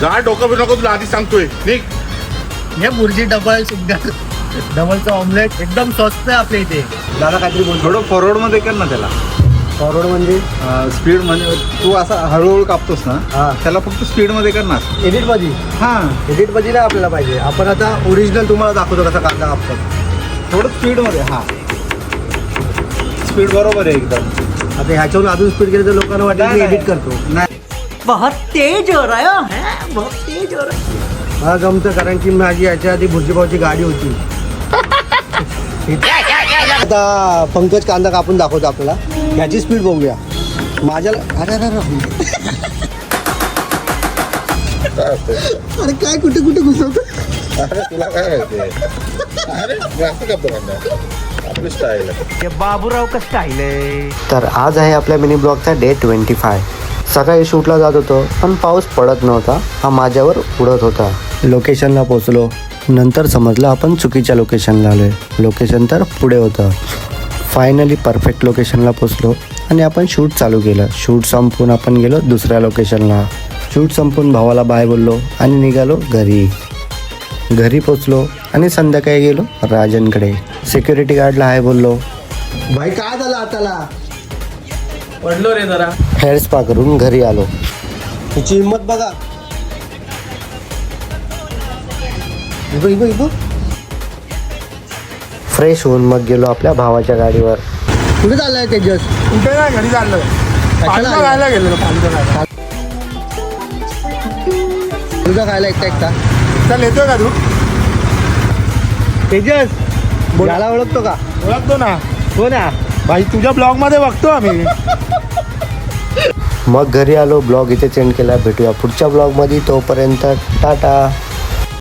जा डोकं बिर नको तुला आधी सांगतोय निघ. हे बुर्जी डबल सुद्धा डबलचं ऑमलेट एकदम स्वस्त आहे आपल्या इथे. दादा काहीतरी बोल. थोडं फॉरवर्ड मध्ये कर ना त्याला. फॉरवर्ड म्हणजे स्पीड मध्ये तू असा हळूहळू कापतोस ना. हा. त्याला फक्त स्पीड मध्ये कर ना. एडिट मध्ये. हा एडिट मध्ये नाही आपल्याला पाहिजे. आपण आता ओरिजिनल तुम्हाला दाखवतो कसा कांदा कापतात. थोडं स्पीड मध्ये. हा स्पीड बरोबर आहे एकदम. आता ह्याच्यावरून अजून स्पीड केलं तर लोकांना वाटेल मी एडिट करतो. नाही बहुत तेज हो रहा है, बहुत तेज हो रहा है. मला जमतं कारण की माझी याच्या आधी भुर्जीपावची गाडी होती. आता पंकज कांदा कापून दाखवतो आपल्याला. याची स्पीड बघूया. माझ्या अरे अरे अरे काय कुठे कुठे घुसवतो. अरे तुला काय माहिती अरे असं करतो कांदा आपली स्टाईल आहे. ये बाबूराव का स्टाईल आहे. तर आज आहे आपल्या मिनी ब्लॉगचा डे 25. सकाळी शूटला जात होतो पण पाऊस पडत नव्हता. हा माझ्यावर उडत होता. लोकेशनला पोचलो. नंतर समजलं आपण चुकीच्या लोकेशनला आलोय. लोकेशन तर पुढे होतं. फायनली परफेक्ट लोकेशनला पोचलो आणि आपण शूट चालू केलं. शूट संपवून आपण गेलो दुसऱ्या लोकेशनला. शूट संपवून भावाला बाय बोललो आणि निघालो घरी. घरी पोचलो आणि संध्याकाळी गेलो राजनकडे. सिक्युरिटी गार्डला हाय बोललो. भाई काय झालं आताला. पडलो रे जरा. हेअर स्पा करून घरी आलो. तुझी हिंमत बघा. इबो इबो इबो. फ्रेश होऊन मग गेलो आपल्या भावाच्या गाडीवर. कुठे चाललाय तेजस. कुठे नाही घरी चाललोय. पालखा खायला गेलेलो. पालखा खायला. तुझा खायला एकटा एकटा. चल येतोय का तू. तेजस याला ओळखतो का. ओळखतो ना. हो ना. भाई तुझ्या ब्लॉग मध्ये बघतो आम्ही. मग घरी आलो. ब्लॉग इथे सेंड केला. भेटूया पुढच्या ब्लॉगमध्ये. तोपर्यंत टाटा.